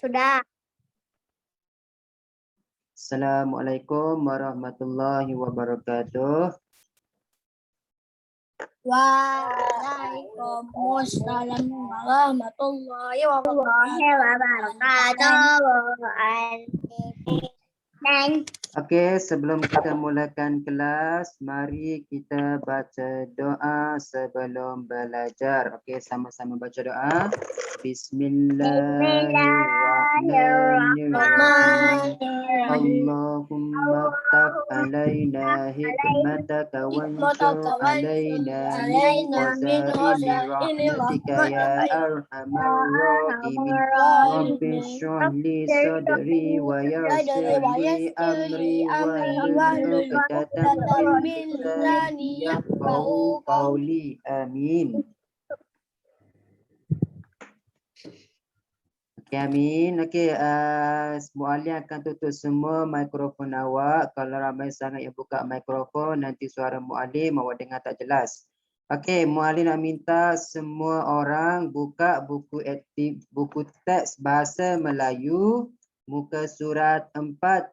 Sudah. Assalamualaikum warahmatullahi wabarakatuh. Waalaikumsalam warahmatullahi wabarakatuh. Okey, sebelum kita mulakan kelas, mari kita baca doa sebelum belajar. Okey, sama-sama baca doa. Bismillahirrahmanirrahim. Allahumma ftah alaina hikmataka wansur alaina min khazaini rahmatika ya arhamar rahimin. Rabbi shrah li sadri wa yassir li amri wahlul 'uqdatam min lisani yafqahu qawli. Amin. Okey, amin. Okey, Muallim akan tutup semua mikrofon awak. Kalau ramai sangat yang buka mikrofon, nanti suara Muallim awak dengar tak jelas. Okey, Muallim nak minta semua orang buka buku teks bahasa Melayu muka surat 49.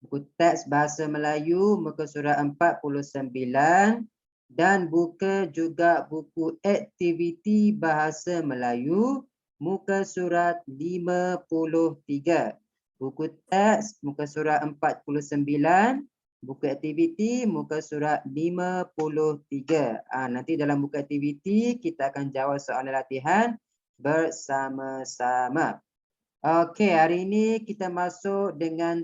Buku teks bahasa Melayu muka surat 49. Dan buka juga buku aktiviti bahasa Melayu muka surat 53. Buku teks muka surat 49, buku aktiviti muka surat 53. Nanti dalam buku aktiviti kita akan jawab soalan latihan bersama-sama. Okey, hari ini kita masuk dengan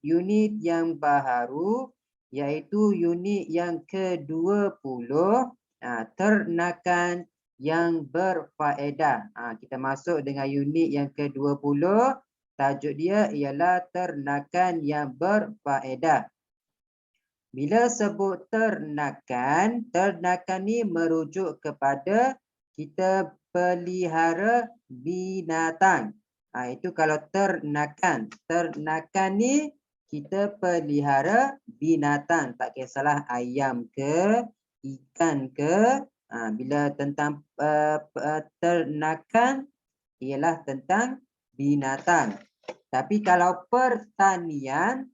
unit yang baru, iaitu unit yang ke-20, ternakan yang berfaedah. Kita masuk dengan unit yang ke-20, tajuk dia ialah ternakan yang berfaedah. Bila sebut ternakan ni merujuk kepada kita pelihara binatang. Itu kalau ternakan. Ternakan ni kita pelihara binatang, tak kisahlah ayam ke, ikan ke. Bila tentang ternakan ialah tentang binatang. Tapi kalau pertanian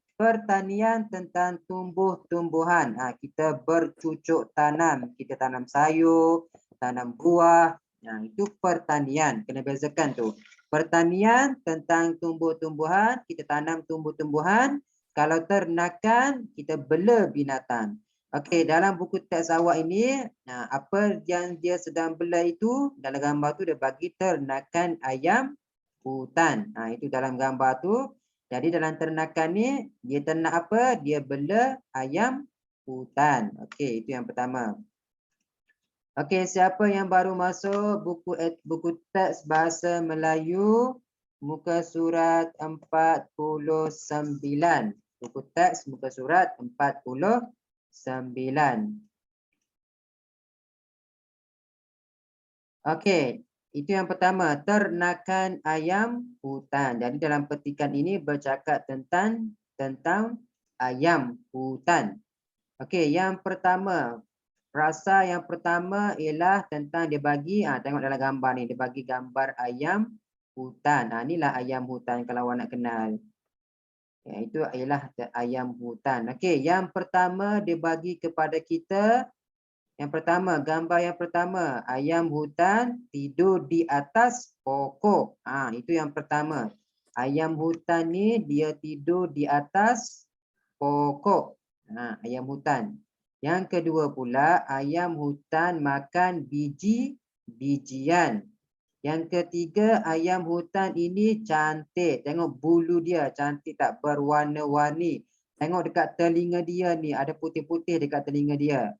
tentang tumbuh-tumbuhan. Kita bercucuk tanam, kita tanam sayur, tanam buah. Itu pertanian, kena bezakan tu. Pertanian tentang tumbuh-tumbuhan, kita tanam tumbuh-tumbuhan. Kalau ternakan, kita bela binatang. Okey, dalam buku teks awak ini, apa yang dia sedang bela itu, dalam gambar tu dia bagi ternakan ayam hutan. Itu dalam gambar tu. Jadi dalam ternakan ni, dia ternak apa? Dia bela ayam hutan. Okey, itu yang pertama. Okey, siapa yang baru masuk buku teks bahasa Melayu muka surat 49. Buku teks muka surat 49. Okey, itu yang pertama, ternakan ayam hutan. Jadi dalam petikan ini bercakap tentang ayam hutan. Okey, yang pertama, frasa yang pertama ialah tentang dia bagi, tengok dalam gambar ni, dia bagi gambar ayam hutan. Inilah ayam hutan kalau awak nak kenal. Itu ialah ayam hutan. Okey, yang pertama dia bagi kepada kita, yang pertama, gambar yang pertama, ayam hutan tidur di atas pokok. Itu yang pertama. Ayam hutan ni dia tidur di atas pokok. Ayam hutan. Yang kedua pula, ayam hutan makan biji-bijian. Yang ketiga, ayam hutan ini cantik. Tengok bulu dia cantik tak, berwarna-warni. Tengok dekat telinga dia ni, ada putih-putih dekat telinga dia.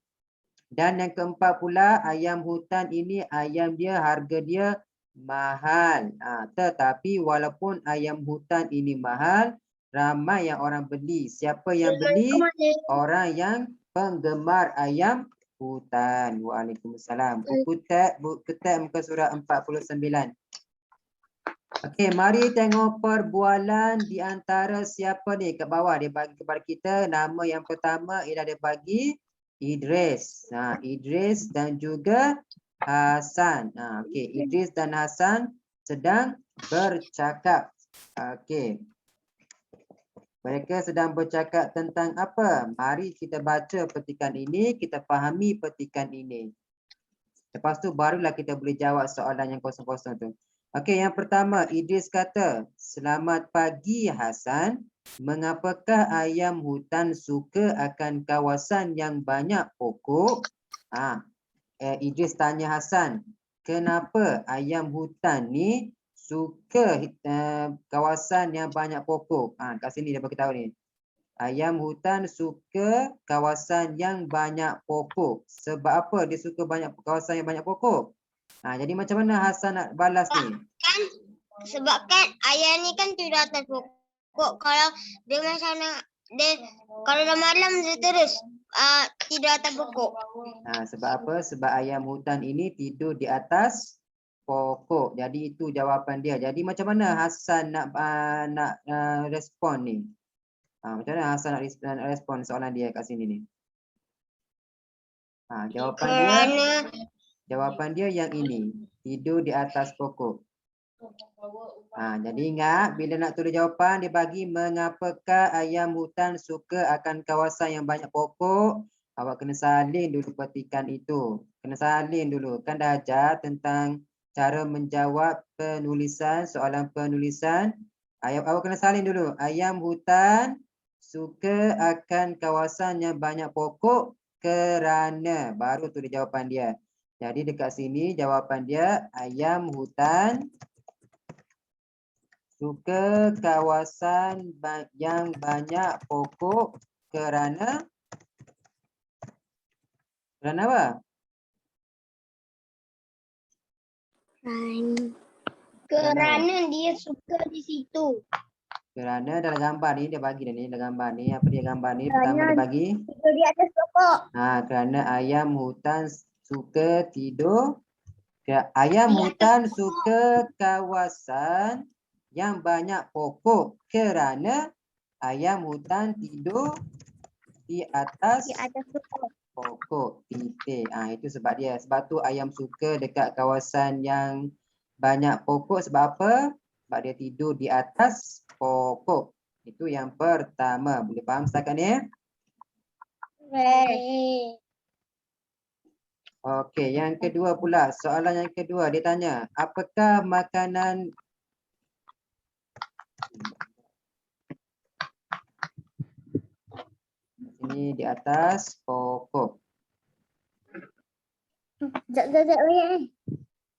Dan yang keempat pula, ayam hutan ini ayam dia, harga dia mahal. Tetapi walaupun ayam hutan ini mahal, ramai yang orang beli. Siapa yang beli? Orang yang penggemar ayam hutan. Waalaikumsalam. Buku teks muka surat 49. Okey, mari tengok perbualan di antara siapa ni kat bawah. Dia bagi kepada kita nama yang pertama ialah dia bagi Idris. Idris dan juga Hasan. Okey, Idris dan Hasan sedang bercakap. Okey. Mereka sedang bercakap tentang apa? Mari kita baca petikan ini, kita fahami petikan ini. Lepas tu barulah kita boleh jawab soalan yang kosong-kosong tu. Okey, yang pertama, Idris kata, "Selamat pagi Hasan. Mengapakah ayam hutan suka akan kawasan yang banyak pokok?" Idris tanya Hasan, "Kenapa ayam hutan ni suka kawasan yang banyak pokok?" Kat sini dia beritahu ni. Ayam hutan suka kawasan yang banyak pokok. Sebab apa dia suka kawasan yang banyak pokok? Jadi macam mana Hasan nak balas ni? Kan sebab kan ayam ni kan tidur atas pokok. Kalau dia macam kalau dah malam dia terus tidur atas pokok. Sebab apa? Sebab ayam hutan ini tidur di atas pokok. Jadi itu jawapan dia. Jadi macam mana Hasan nak respon ni? Macam mana Hasan nak respon soalan dia kat sini ni? Jawapan dia yang ini. Tidur di atas pokok. Jadi ingat bila nak tulis jawapan dia bagi mengapakah ayam hutan suka akan kawasan yang banyak pokok. Awak kena salin dulu petikan itu. Kena salin dulu. Kan dah ajar tentang cara menjawab penulisan, soalan penulisan. Awak kena salin dulu. Ayam hutan suka akan kawasan yang banyak pokok kerana. Baru tulis jawapan dia. Jadi dekat sini jawapan dia ayam hutan suka kawasan yang banyak pokok kerana apa? Kerana dia suka di situ. Kerana dalam gambar ni dia bagi ni dalam gambar ni apa dia gambar ni pertama dia bagi tidur di atas pokok. Kerana ayam hutan suka tidur ayam hutan suka kawasan yang banyak pokok kerana ayam hutan tidur di atas pokok. Titik. Itu sebab dia. Sebab tu ayam suka dekat kawasan yang banyak pokok. Sebab apa? Sebab dia tidur di atas pokok. Itu yang pertama. Boleh faham setakat ni? Okey, yang kedua pula. Soalan yang kedua dia tanya, apakah makanan ini di atas pokok?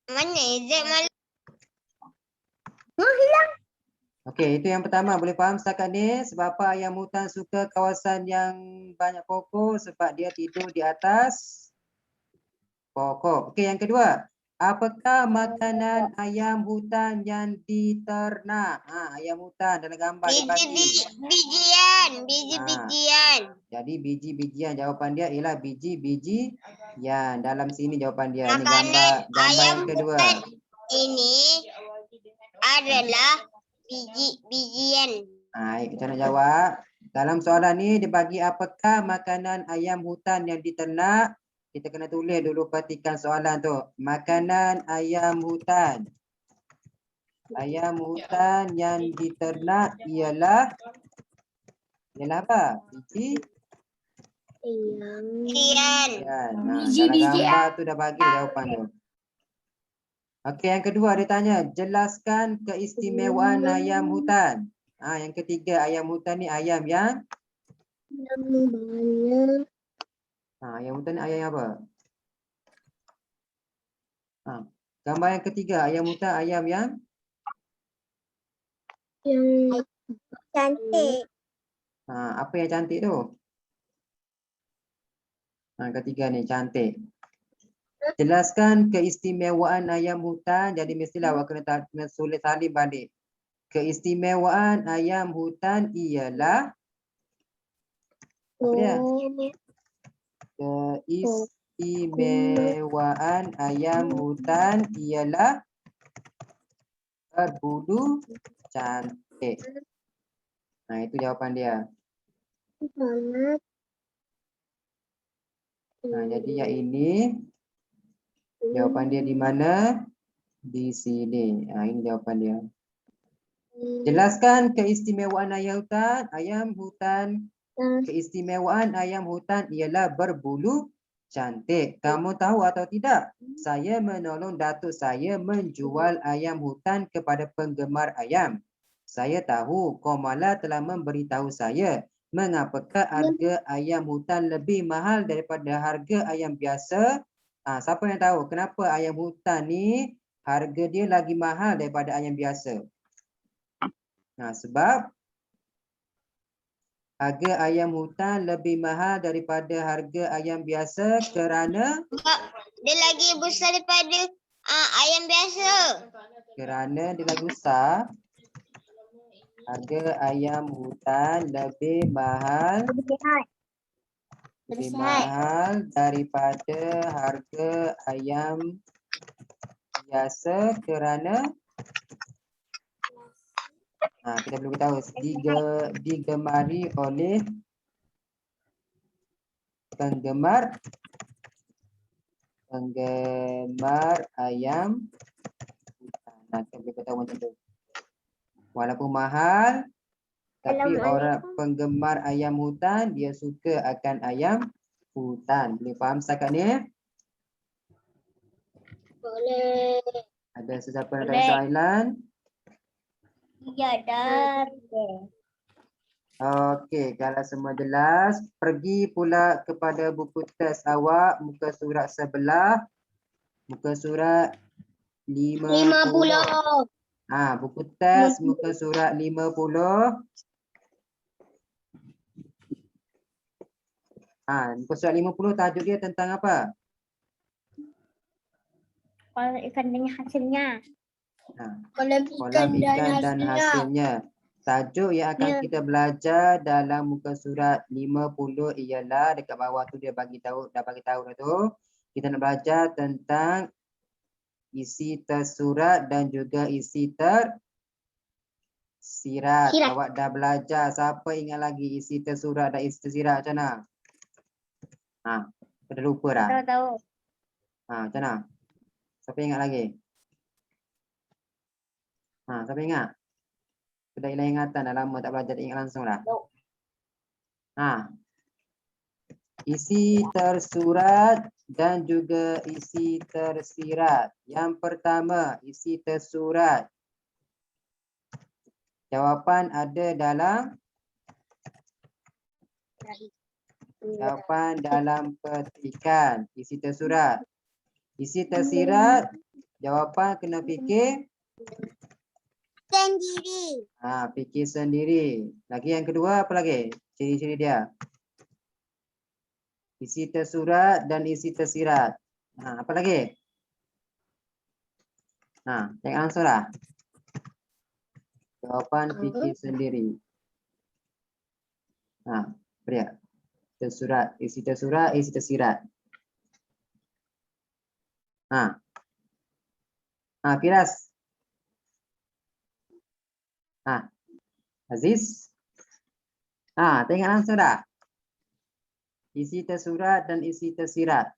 Mana Zek malam? Okey, itu yang pertama. Boleh faham setakat ni? Sebab apa ayam hutan suka kawasan yang banyak pokok? Sebab dia tidur di atas pokok. Okey, yang kedua. Apakah makanan ayam hutan yang diternak? Ayam hutan dalam gambar dia bagi. Biji-bijian. Jadi biji-bijian. Jawapan dia ialah biji-bijian. Dalam sini jawapan dia. Ini Makanan gambar ayam yang kedua. hutan ini adalah biji-bijian. Kita nak jawab. Dalam soalan ni dia bagi apakah makanan ayam hutan yang diternak. Kita kena tulis dulu petikan soalan tu. Makanan ayam hutan. Ayam hutan yang diternak ialah apa? Bijian. Dalam gambar tu dah bagi jawapan tu. Okey, yang kedua dia tanya, jelaskan keistimewaan ayam hutan. Yang ketiga, ayam hutan ni ayam yang ayam hutan ni ayam yang apa? Gambar yang ketiga, ayam hutan ayam yang Cantik. Apa yang cantik tu? Ketiga ni cantik. Jelaskan keistimewaan ayam hutan. Jadi mestilah awak kena sulit salin balik. Keistimewaan ayam hutan ialah apa dia? Keistimewaan ayam hutan ialah berbulu cantik. Itu jawapan dia. Jadi yang ini jawapan dia di mana? di sini. Ini jawapan dia. Jelaskan keistimewaan ayam hutan. Ayam hutan. Keistimewaan ayam hutan ialah berbulu cantik. Kamu tahu atau tidak? Saya menolong datuk saya menjual ayam hutan kepada penggemar ayam. Saya tahu Komala telah memberitahu saya mengapakah harga ayam hutan lebih mahal daripada harga ayam biasa. Siapa yang tahu kenapa ayam hutan ni harga dia lagi mahal daripada ayam biasa? Sebab harga ayam hutan lebih mahal daripada harga ayam biasa kerana Dia lagi besar daripada ayam biasa. Kerana dia lagi besar. Harga ayam hutan lebih mahal. Lebih mahal daripada harga ayam biasa kerana kita perlu tahu digemari oleh penggemar ayam hutan. Kita boleh tahu macam tu. Walaupun mahal, tapi orang penggemar ayam hutan dia suka akan ayam hutan. Boleh faham setakat ni? Boleh. Ada sesiapa nak tanya soalan? Ya, dah. Okey, kalau semua jelas, pergi pula kepada buku teks awak, muka surat sebelah, muka surat 50. Buku teks muka surat 50. Muka surat 50 tajuk dia tentang apa? Kolam ikan dan hasilnya. Kolam ikan dan hasilnya. Tajuk yang akan kita belajar dalam muka surat 50 ialah dekat bawah tu dia bagi tahu dah tu. Kita nak belajar tentang isi tersurat dan juga isi tersirat. Awak dah belajar. Siapa ingat lagi isi tersurat dan isi tersirat macam mana? Dah lupa dah? Tahu. Macam mana? Siapa ingat lagi? Siapa ingat? Sudah hilang ingatan, dah lama tak belajar, tak ingat langsung dah. Isi tersurat dan juga isi tersirat. Yang pertama, isi tersurat. Jawapan ada dalam petikan. Isi tersurat. Isi tersirat, jawapan kena fikir Sendiri. Fikir sendiri. Lagi yang kedua apa lagi? Ciri-ciri dia. Isi tersurat dan isi tersirat. Apa lagi? Tengok langsung lah. Jawapan fikir sendiri. Beri. Tersurat, isi tersirat. Firas. Aziz. Tengok langsung dah. Isi tersurat dan isi tersirat.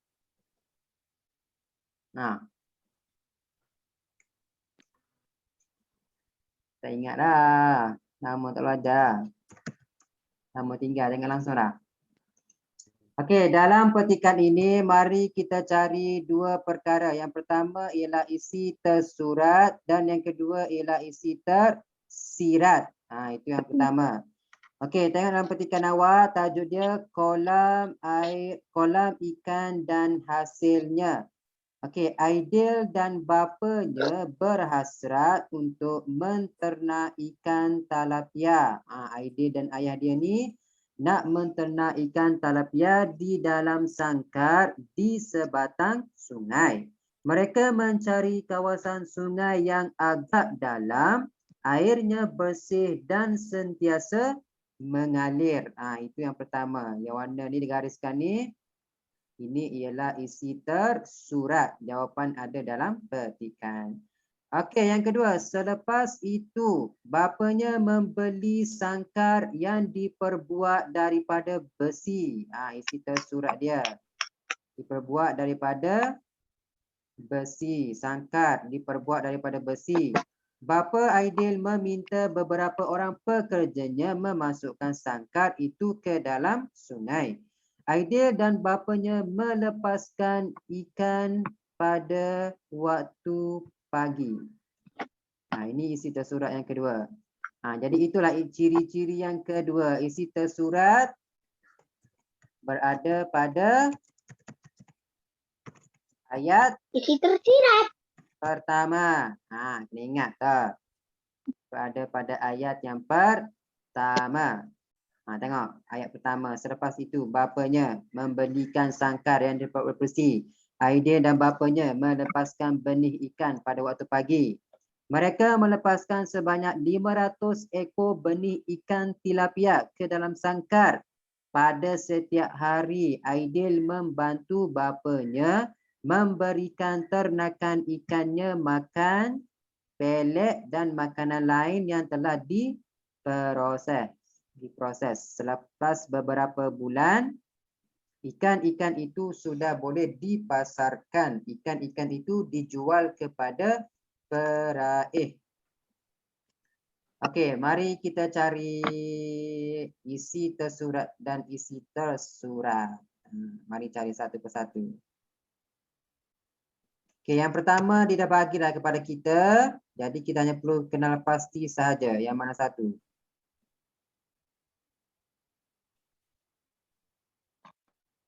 Tak ingat dah. Nama tak belajar. Nama tinggal, tengok langsung dah. Okey, dalam petikan ini mari kita cari dua perkara. Yang pertama ialah isi tersurat dan yang kedua ialah isi tersirat. Itu yang pertama. Okey, tengok dalam petikan awak, tajuk dia kolam ikan dan hasilnya. Okey, Aidil dan bapanya berhasrat untuk menternak ikan talapia. Aidil dan ayah dia ni nak menternak ikan talapia di dalam sangkar di sebatang sungai. Mereka mencari kawasan sungai yang agak dalam, airnya bersih dan sentiasa mengalir. Itu yang pertama. Yang warna ni digariskan ni. Ini ialah isi tersurat. Jawapan ada dalam petikan. Okey, yang kedua. Selepas itu, bapanya membeli sangkar yang diperbuat daripada besi. Isi tersurat dia. Diperbuat daripada besi. Sangkar diperbuat daripada besi. Bapa Aidil meminta beberapa orang pekerjanya memasukkan sangkar itu ke dalam sungai. Aidil dan bapanya melepaskan ikan pada waktu pagi. Ini isi tersurat yang kedua. Jadi itulah ciri-ciri yang kedua. Isi tersurat berada pada ayat Isi tersirat. pertama. Kena ingat tak? Berada pada ayat yang pertama. Tengok ayat pertama. Selepas itu bapanya membelikan sangkar yang dibuat besi. Aidil dan bapanya melepaskan benih ikan pada waktu pagi. Mereka melepaskan sebanyak 500 ekor benih ikan tilapia ke dalam sangkar. Pada setiap hari, Aidil membantu bapanya memberikan ternakan ikannya makan, pelet dan makanan lain yang telah diproses. Selepas beberapa bulan, ikan-ikan itu sudah boleh dipasarkan. Ikan-ikan itu dijual kepada peraih. Okey, mari kita cari isi tersurat dan isi tersurat. Mari cari satu persatu. Okey, yang pertama dia dah bagilah kepada kita. Jadi kita hanya perlu kenal pasti sahaja. Yang mana satu?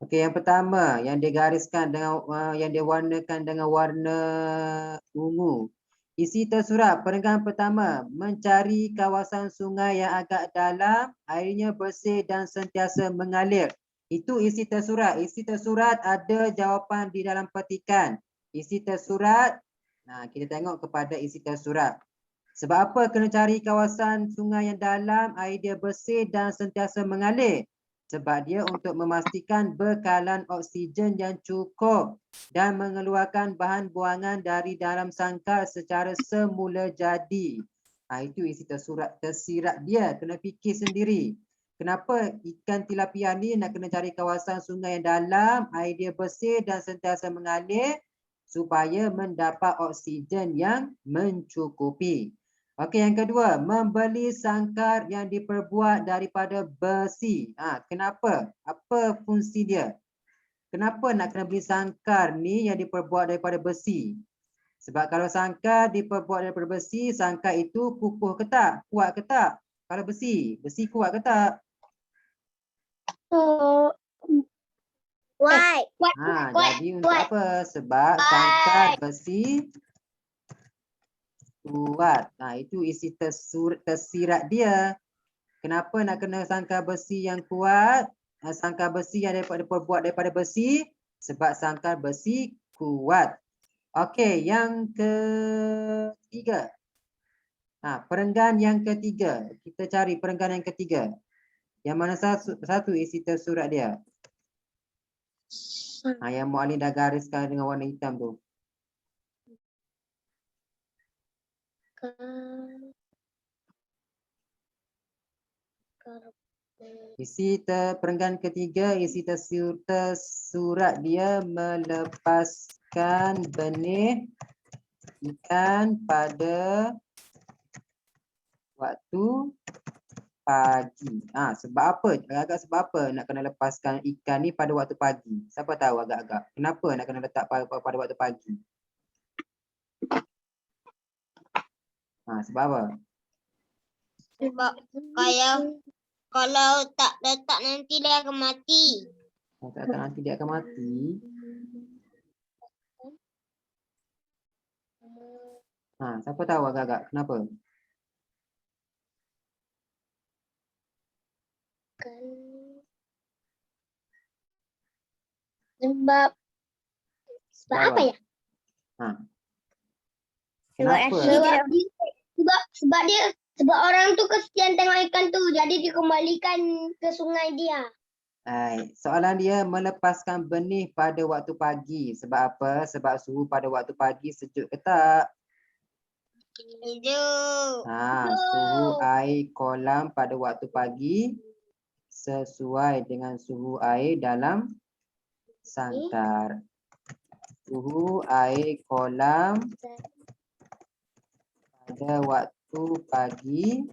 Okey, yang pertama yang dia gariskan dengan yang dia warnakan dengan warna ungu. Isi tersurat perenggan pertama, mencari kawasan sungai yang agak dalam, airnya bersih dan sentiasa mengalir. Itu isi tersurat. Isi tersurat ada jawapan di dalam petikan. Isi tersurat, kita tengok kepada isi tersurat. Sebab apa kena cari kawasan sungai yang dalam, air dia bersih dan sentiasa mengalir? Sebab dia untuk memastikan bekalan oksigen yang cukup dan mengeluarkan bahan buangan dari dalam sangkar secara semula jadi. Itu isi tersirat dia. Kena fikir sendiri. Kenapa ikan tilapia ni nak kena cari kawasan sungai yang dalam, air dia bersih dan sentiasa mengalir supaya mendapat oksigen yang mencukupi. Okey, yang kedua, membeli sangkar yang diperbuat daripada besi. Kenapa? Apa fungsi dia? Kenapa nak kena beli sangkar ni yang diperbuat daripada besi? Sebab kalau sangkar diperbuat daripada besi, sangkar itu kukuh ke tak? Kuat ke tak? Kalau besi, besi kuat ke tak? Kuat. Jadi untuk apa? Sebab sangkar besi kuat. Itu isi tersirat dia. Kenapa nak kena sangkar besi yang kuat? Sangkar besi yang diperbuat daripada besi sebab sangkar besi kuat. Okey, yang ketiga. Perenggan yang ketiga. Kita cari perenggan yang ketiga. Yang mana satu isi tersurat dia? Yang Mu'allim dah gariskan dengan warna hitam tu. Isi perenggan ketiga, isi tersurat dia melepaskan benih ikan pada waktu pagi. Sebab apa? Agak-agak sebab apa nak kena lepaskan ikan ni pada waktu pagi? Siapa tahu agak-agak? Kenapa nak kena letak pada waktu pagi? Sebab apa? Sebab kalau tak letak nanti dia akan mati. Kalau tak letak nanti dia akan mati. Siapa tahu agak-agak? Kenapa? Sebab apa ya? Kenapa? Sebab orang tu kesian tengok ikan tu, jadi dikembalikan ke sungai dia. Soalan dia melepaskan benih pada waktu pagi. Sebab apa? Sebab suhu pada waktu pagi sejuk ke tak? Sejuk. Suhu air kolam pada waktu pagi sesuai dengan suhu air dalam sangkar. Suhu air kolam pada waktu pagi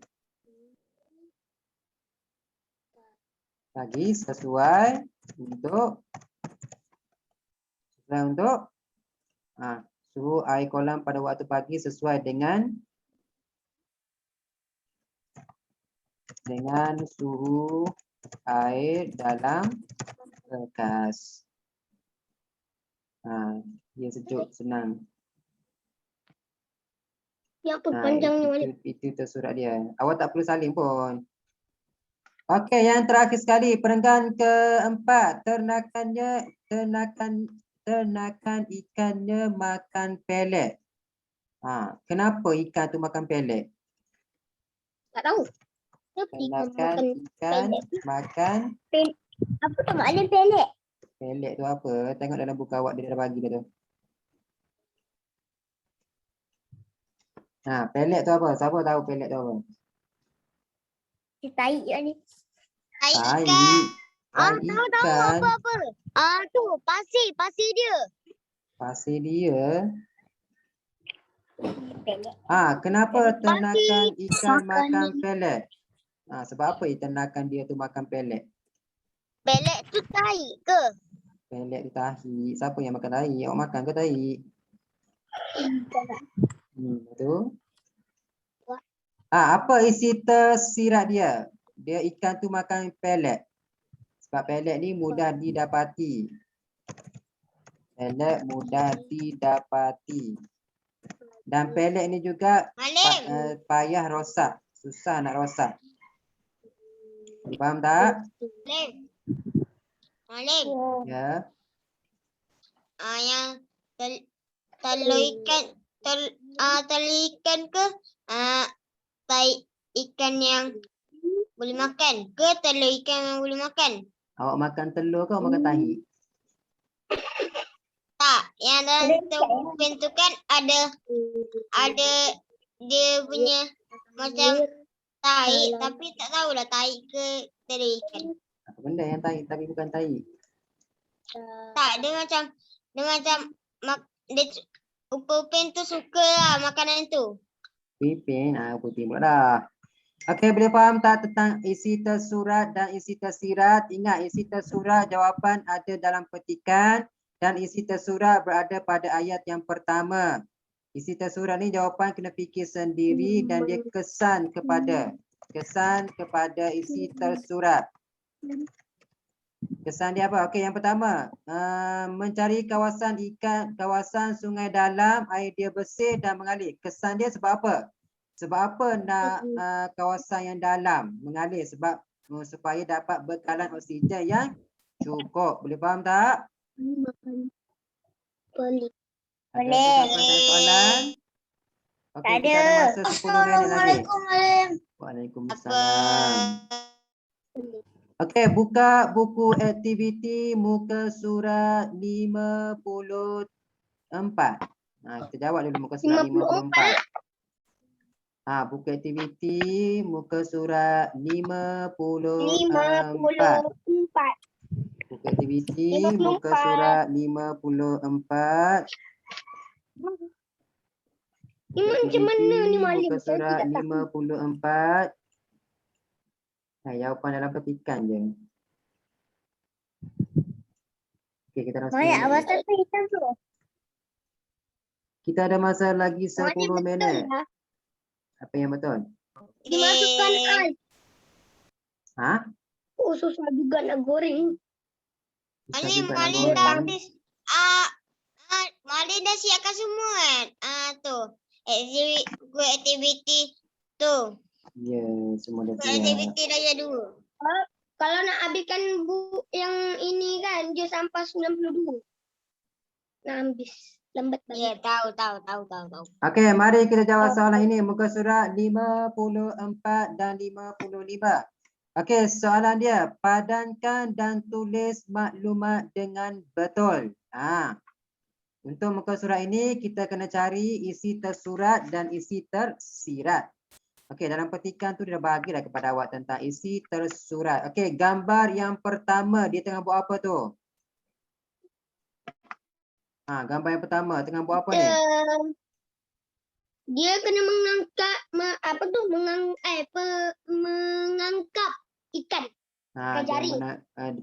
sesuai untuk suhu air kolam pada waktu pagi sesuai dengan suhu air dalam bekas. Dia sejuk, senang. Ya apa panjangnya balik? Itu tersurat dia. Awak tak perlu salin pun. Okey, yang terakhir sekali perenggan keempat, ternakan ikannya makan pelet. Kenapa ikan tu makan pelet? Tak tahu. Ternakan ikan makan Apa tu makna pelet? pelet tu apa? Tengok dalam buku awak dia dah bagi dah tu. Pelet tu apa? Siapa tahu pelet tu apa? Tai ni. Tai Tai ikan. Tahu ikan. apa? Tu pasir dia. Pasir dia. Pelet. Kenapa ternakan ikan makan pelet? Sebab apa ternakan dia tu makan pelet? Pelet tu tai ke? Pelet tu tahi. Siapa yang makan tahi? Awak makan ke tahi? Betul. Apa isi tersirat dia? Dia ikan tu makan pelet. Sebab pelet ni mudah didapati. Pelet mudah didapati. Dan pelet ni juga payah rosak. Susah nak rosak. Faham tak? Maling. Ya. Yang telur ikan ke? Tai ikan yang boleh makan ke telur ikan yang boleh makan? Awak makan telur ke awak makan tahi? Tak, yang dalam topeng tu kan ada dia punya macam tai, tapi tak tahulah tai ke telur ikan. Apa benda yang tahi tapi bukan tahi? Tak, dia macam dia upin tu sukalah makanan tu. Pipin, putih pula dah. Okey, boleh faham tak tentang isi tersurat dan isi tersirat? Ingat, isi tersurat jawapan ada dalam petikan dan isi tersurat berada pada ayat yang pertama. Isi tersurat ni jawapan kena fikir sendiri dan dia kesan kepada isi tersurat. Kesan dia apa? Okey, yang pertama, mencari kawasan sungai dalam, air dia bersih dan mengalir. Kesan dia sebab apa? Sebab apa nak kawasan yang dalam mengalir? Sebab supaya dapat bekalan oksigen yang cukup. Boleh faham tak? Boleh. Ada soalan? Okey, kita ada masa 10 minit lagi. Waalaikumsalam. Okey, buka buku aktiviti muka surat 54. Kita jawab dulu muka surat 54. Buku aktiviti muka surat 54. Buku aktiviti muka surat 54. Macam mana ni Malim? Muka surat 54. Jawapan dalam petikan je. Okey, kita dah kita ada masa lagi 10 minit. Apa yang betul? Dimasukkan ais. Susah juga nak goreng. Malim dah habis. Malim dah siapkan semua kan? Tu. Aktiviti tu. Ya, semua dah siap. Aktiviti dah dua. Kalau nak habiskan buku yang ini kan, dia sampai 92. Nak habis. Lambat Ya, banget. tahu. Okey, mari kita jawab soalan ini. Muka surat 54 dan 55. Okey, soalan dia. Padankan dan tulis maklumat dengan betul. Untuk muka surat ini, kita kena cari isi tersurat dan isi tersirat. Okey, dalam petikan tu dia dah bagilah kepada awak tentang isi tersurat. Okey, gambar yang pertama dia tengah buat apa tu? Gambar yang pertama tengah buat apa ni? Dia kena mengangkat mengangkap ikan. Dia jaring.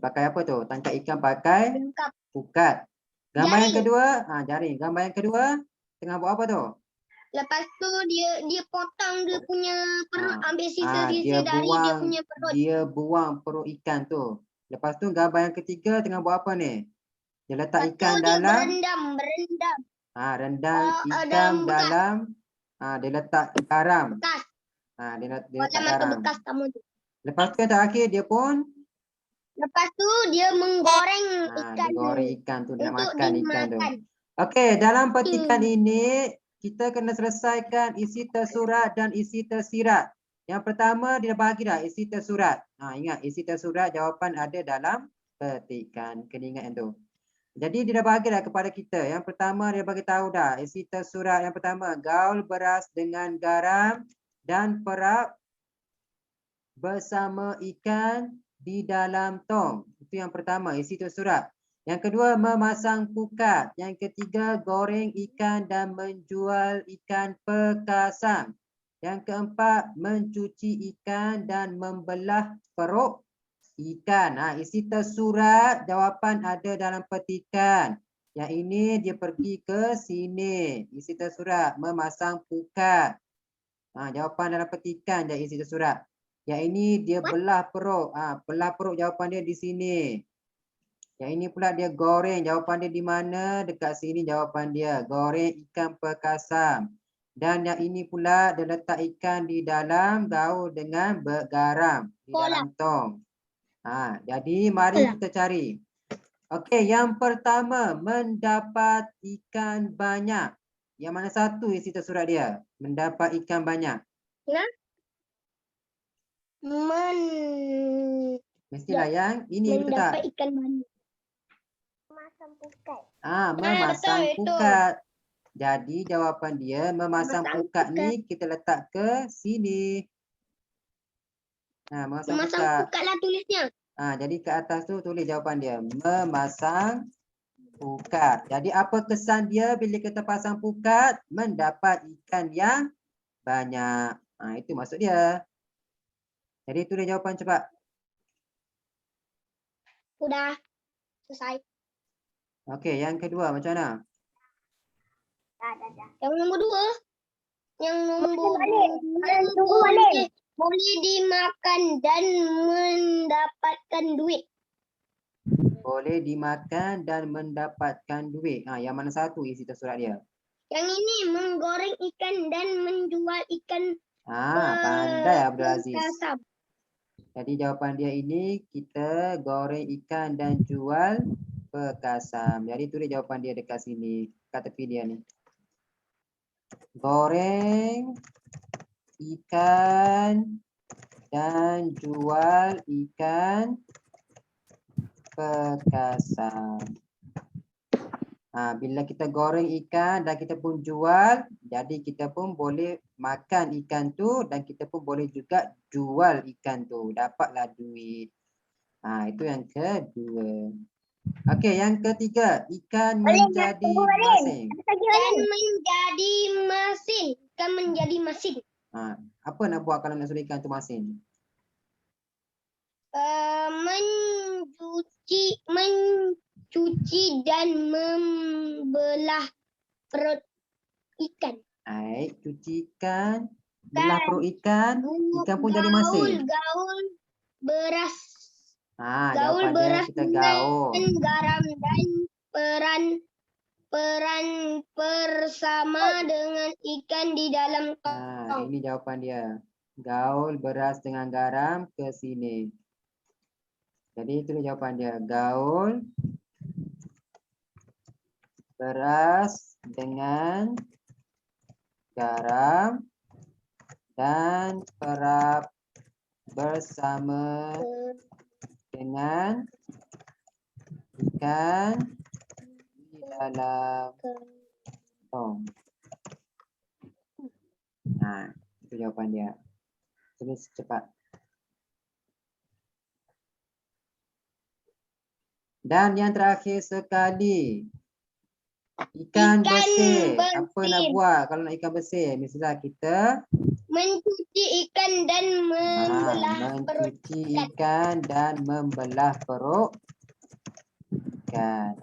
pakai apa tu? Tangkap ikan pakai Mengangkap pukat. Gambar yang Jaring. kedua, jaring. Gambar yang kedua tengah buat apa tu? Lepas tu dia potong dia punya perut, ambil dia sisa-sisa dari dia buang punya perut. dia buang perut ikan tu. Lepas tu gambar yang ketiga tengah buat apa ni? Dia letak Lepas tu ikan dia dalam berendam. rendam ikan dalam bekas. dalam dia letak garam. Bekas. Dia letak Dalam atau garam. bekas kamu tu. Lepas tu yang terakhir dia pun Lepas tu dia menggoreng ikan dia goreng ikan tu, dia nak untuk makan ikan tu. dimakan. Okey, dalam petikan ini kita kena selesaikan isi tersurat dan isi tersirat. Yang pertama dia bagi dah isi tersurat. Ingat isi tersurat jawapan ada dalam petikan. Kena ingat yang tu. Jadi dia dah bagi dah kepada kita. Yang pertama dia bagi tahu dah isi tersurat yang pertama, gaul beras dengan garam dan perap bersama ikan di dalam tong. Itu yang pertama, isi tersurat. Yang kedua, memasang pukat. Yang ketiga, goreng ikan dan menjual ikan pekasam. Yang keempat, mencuci ikan dan membelah perut ikan. Isi tersurat, jawapan ada dalam petikan. Yang ini dia pergi ke sini. Isi tersurat, memasang pukat. Jawapan dalam petikan dia isi tersurat. Yang ini dia belah perut. Belah perut jawapan dia di sini. Yang ini pula dia goreng. Jawapan dia di mana? Dekat sini jawapan dia. Goreng ikan pekasam. Dan yang ini pula dia letak ikan di dalam gaul dengan garam. Di dalam tong. Jadi mari kita cari. Okey, yang pertama. Mendapat ikan banyak. Yang mana satu isi tersurat dia? Mendapat ikan banyak. Mestilah yang ini betul tak? Mendapat ikan banyak. Memasang pukat. Memasang betul, pukat. Jadi jawapan dia memasang pukat ni kita letak ke sini. Memasang pukat. Pukat lah tulisnya. Jadi ke atas tu tulis jawapan dia. Memasang pukat. Jadi apa kesan dia bila kita pasang pukat? Mendapat ikan yang banyak. Itu maksud dia. Jadi tulis jawapan cepat. Sudah selesai. Okey, yang kedua macam mana? Dah. Yang nombor 2. Yang nombor Tunggu balik. boleh dimakan dan mendapatkan duit. Boleh dimakan dan mendapatkan duit. Yang mana satu isi tersurat dia? Yang ini menggoreng ikan dan menjual ikan pandai Abdul Aziz. pekasam. Jadi jawapan dia ini kita goreng ikan dan jual pekasam. Jadi tulis jawapan dia dekat sini. Kat tepi dia ni. Goreng ikan dan jual ikan pekasam. Bila kita goreng ikan dan kita pun jual, jadi kita pun boleh makan ikan tu dan kita pun boleh juga jual ikan tu. Dapatlah duit. Itu yang kedua. Okey, yang ketiga, ikan menjadi masin. Ikan menjadi masin. Ikan menjadi masin. Apa nak buat kalau nak suruh ikan tu masin? Mencuci dan membelah perut ikan. Cuci ikan, belah perut ikan, ikan pun jadi masin. Gaul beras. Jawapan dia kita gaul. Garam dan peran bersama dengan ikan di dalam tong. Ini jawapan dia. Gaul beras dengan garam ke sini. Jadi itu jawapan dia. Gaul beras dengan garam dan perap bersama dengan ikan di dalam tong. Itu jawapan dia. Tulis cepat. Dan yang terakhir sekali, Ikan Ikan bersih. Apa nak bersih. buat kalau nak ikan bersih? Misalnya kita Mencuci ikan dan membelah perut. mencuci ikan dan membelah perut ikan.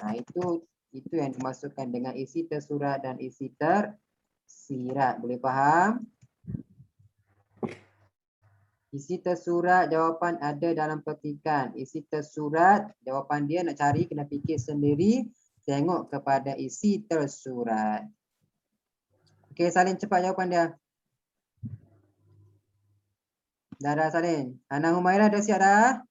Itu yang dimasukkan dengan isi tersurat dan isi tersirat. Boleh faham? Isi tersurat jawapan ada dalam petikan. Isi tersurat jawapan dia nak cari kena fikir sendiri. Tengok kepada isi tersurat. Okey, Salin cepat jawapan dia. Dah Salin. Ana Humairah dah siap dah?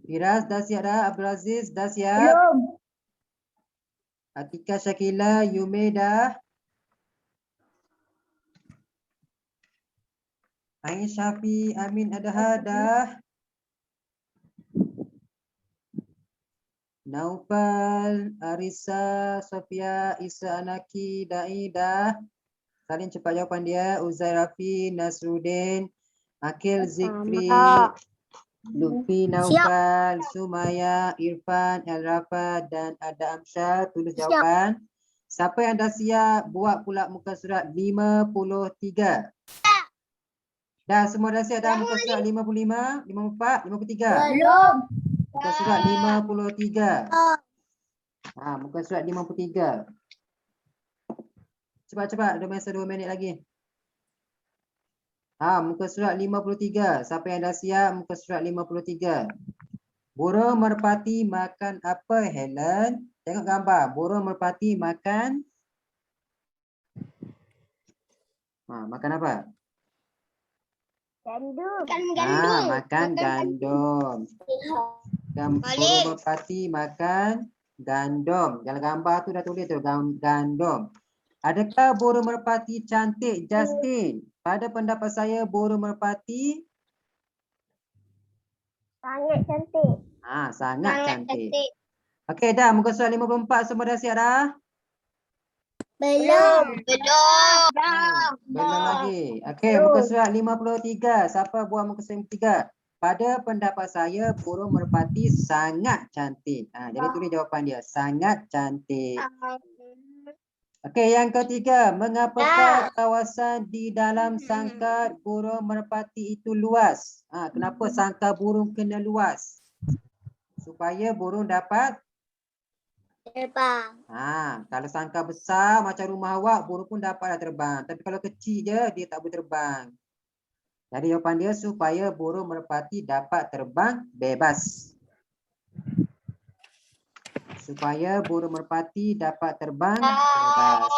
Firas dah siap dah? Abdul Aziz dah siap? Belum. Atika Syakila, Yume dah? Ain Syafi, Amin Adha dah? Naufal, Arisa, Sofia, Isa Anaki, Dai dah? Salin cepat jawapan dia. Uzair Rafi, Nasruddin, Akil Zikri, Lutfi Naufal, Sumaya, Irfan, El Rafa dan Ada Amsyar. Tulis jawapan. Siapa yang dah siap buat pula muka surat 53? Dah semua dah siap dah muka surat 55, 54, 53? Belum. Muka surat 53. Muka surat 53. Cepat-cepat, ada masa 2 minit lagi. Muka surat 53. Siapa yang dah siap muka surat 53? Burung merpati makan apa, Helen? Tengok gambar. Burung merpati makan makan apa? Gandum. Gandum. Makan gandum. Burung merpati makan gandum. Dalam gambar tu dah tulis tu gandum. Adakah burung merpati cantik, Justin? Pada pendapat saya burung merpati Sangat cantik. sangat cantik. Okey dah muka surat 54 semua dah siap dah? Belum. Belum lagi. Okey muka surat 53. Siapa buat muka surat 53? Pada pendapat saya burung merpati sangat cantik. Jadi tulis jawapan dia. Sangat cantik. Okey, yang ketiga, mengapakah kawasan di dalam sangkar burung merpati itu luas? Kenapa sangkar burung kena luas? Supaya burung dapat Terbang. kalau sangkar besar macam rumah awak, burung pun dapatlah terbang. Tapi kalau kecil je, dia tak boleh terbang. Jadi jawapan dia supaya burung merpati dapat terbang bebas. Supaya burung merpati dapat terbang bebas.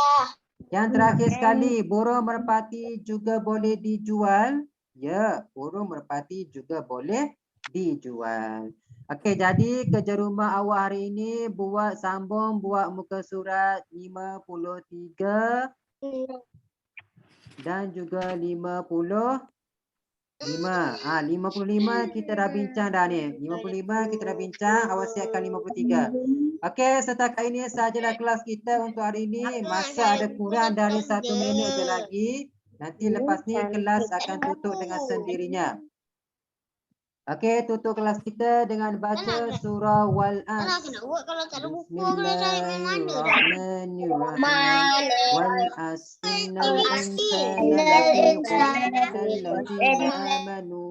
Yang terakhir sekali, burung merpati juga boleh dijual. Ya, burung merpati juga boleh dijual. Okey, jadi kerja rumah awak hari ini sambung buat muka surat 53 dan juga 55. 55 kita dah bincang dah ni. 55 kita dah bincang, awak siapkan 53. Okey, setakat ini sahajalah kelas kita untuk hari ini. Masa ada kurang dari 1 minit je lagi. Nanti lepas ni kelas akan tutup dengan sendirinya. Okey, tutup kelas kita dengan baca surah Wal-As. Nak buat kalau tak ada buku kena cari main mana dah? Bismillahirrahmanirrahim. Wal-As innal insana lafi khusr illa allazina amanu